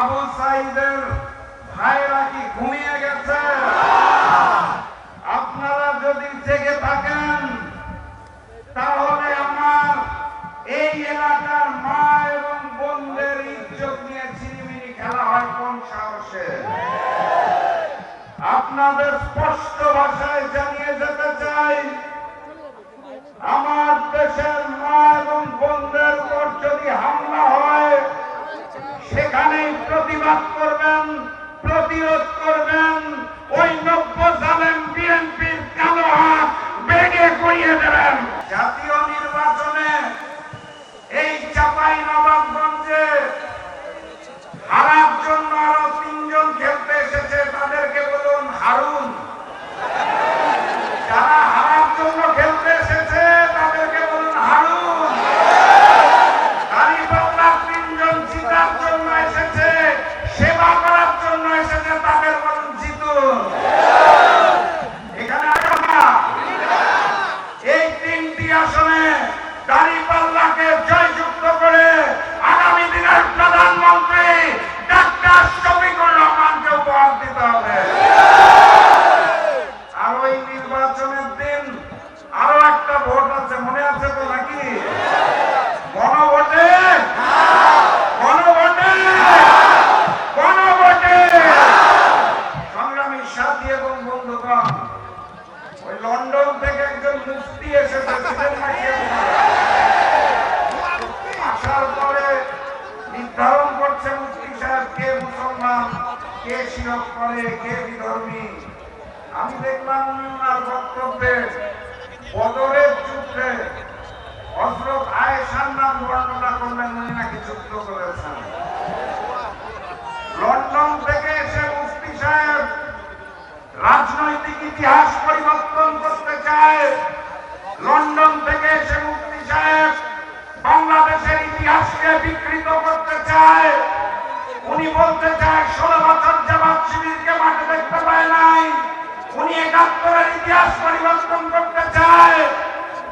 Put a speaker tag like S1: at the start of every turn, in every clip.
S1: আবু সাইদের ভাইরা কি ঘুমিয়ে গেছে? আপনারা যদি জেগে থাকেন তাহলে আমার এই এলাকার মা এবং বোনদের ইজ্জত নিয়ে ছিনিমিনি খেলা হয় কোন সাহসে? আপনাদের স্পষ্ট ভাষায় জানিয়ে যেতে চাই, আমার দেশের মা এবং বোনদের উপর যদি হামলা হয় সেখানেই প্রতিবাদ করবেন, প্রতিরোধ করবেন। ওই নব্য জালেম বিএনপির কালো হাত বেগে করিয়ে দেবেন। জাতীয় নির্বাচনে এই চাঁপাইনবাবগঞ্জে হারার জন্য আরো 3 জন খেলতে এসেছে, তাদেরকে বলুন হারুন। যারা হারার জন্য খেলতে এসেছে তাদেরকে বলুন হারুন। দাঁড়িপাল্লার 3 জন জিতার জন্য এসেছে, সেবা করার জন্য এসেছে, তাদের বলুন জিতুন। এখানে এই 3টি আসনে দাঁড়িপাল্লাকে জয়যুক্ত করে আগামী দিনের প্রধানমন্ত্রী ডাক্তার শফিকুর রহমানকে উপহার দিতে হবে। আর ওই নির্বাচনের দিন আরো একটা ভোট আছে, মনে আছে তো নাকি? গণভোটে গণভোটে গণভোটে সংগ্রামী সাথী এবং বন্ধুগণ, ওই লন্ডন থেকে একজন মুফতি এসেছে, আসার পরে নির্ধারণ করছে মুফতি সাহেব কে মুসলমান, কে শিরক করে, কে বিধর্মী। আমি দেখলাম ওনার বক্তব্যে বদরের যুদ্ধে হযরত আয়েশার নাম বর্ণনা করলেন, উনি নাকি যুদ্ধ করেছেন। লন্ডন থেকে এসে মুফতি সাহেব রাজনৈতিক ইতিহাস পরিবর্তন করতে চায়। লন্ডন থেকে এসে মুফতি সাহেব বাংলাদেশের ইতিহাসকে বিকৃত করতে চায়। উনি বলতে চায় 16 বছর জামাত শিবিরকে মাঠে দেখতে পায় নাই। উনি 71-এর ইতিহাস পরিবর্তন করতে চায়।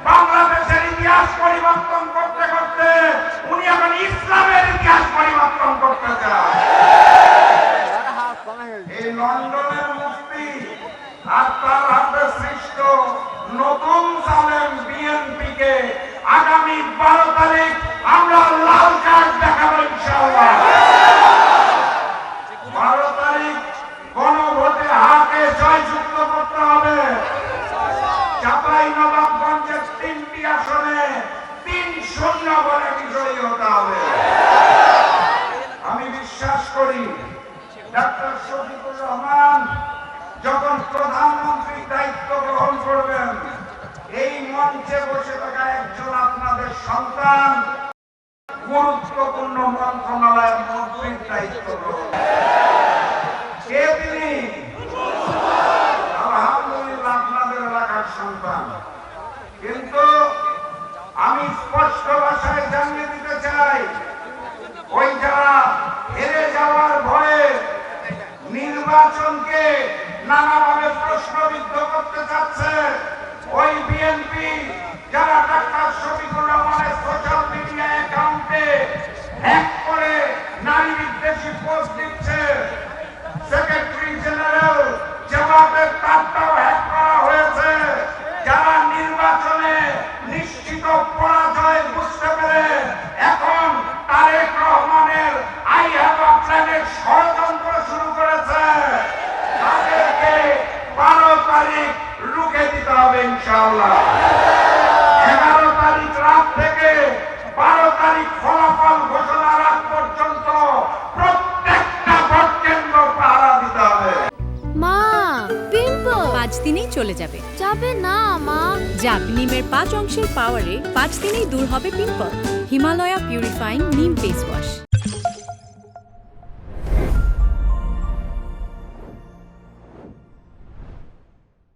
S1: বাংলাদেশের ইতিহাস পরিবর্তন করতে করতে উনি এখন ইসলামের ইতিহাস পরিবর্তন করতে চায়। এই লন্ডনের মুফতি আর তার হাতে সৃষ্ট নতুন জালেম বিএনপিকে আগামী 12 তারিখ আমরা লাল কার্ড দেখাবো ইনশাআল্লাহ। 12 তারিখ গণভোটে হাকে জয়যুক্ত করতে হবে। চাঁপাইনবাবগঞ্জের 3টি আসনে 3-0 বলে বিজয়ী হতে হবে। আমি বিশ্বাস করি ডাক্তার শফিকুর রহমান যখন প্রধানমন্ত্রীর দায়িত্ব গ্রহণ করবেন, এই মঞ্চে বসে থাকা একজন আপনাদের সন্তান গুরুত্বপূর্ণ মন্ত্রণালয়ের মন্ত্রীর দায়িত্ব গ্রহণ কে তিনি? আলহামদুলিল্লাহ আপনাদের এলাকার সন্তান। কিন্তু আমি স্পষ্ট ভাষায় জানিয়ে দিতে চাই, ওই যারা হেরে যাওয়ার ভয়ে নির্বাচনকে নানাভাবে প্রশ্নবিদ্ধ করতে চাচ্ছে, ওই বিএনপি যারা ডাক্তার শফিকুর রহমানের সোশ্যাল মিডিয়া অ্যাকাউন্টে হ্যাক করে নারী বিদ্বেষী পোস্ট দিচ্ছে, সেক্রেটারি জেনারেল জামাতের তারটাও হ্যাক করা হয়েছে, যারা নির্বাচনে নিশ্চিত পরাজয় বুঝতে পেরে এখন তারেক রহমানের আই হ্যাভ আ প্ল্যানের ষড়যন্ত্র শুরু করেছে, তাদেরকে 12 তারিখ রুখে দিতে হবে ইনশাআল্লাহ। 11 তারিখ রাত থেকে 12 তারিখ ফলাফল ঘোষণার আগ পর্যন্ত প্রত্যেকটা ভোট কেন্দ্র পাহারা দিতে হবে।
S2: মা, পিম্পল
S3: 5 দিনেই চলে যাবে।
S2: যাবে না মা।
S3: যাক, নিমের 5 অংশের পাওয়ারে 5 দিনেই দূর হবে পিম্পল। হিমালয়া পিউরিফাইং নিম ফেস ওয়াশ।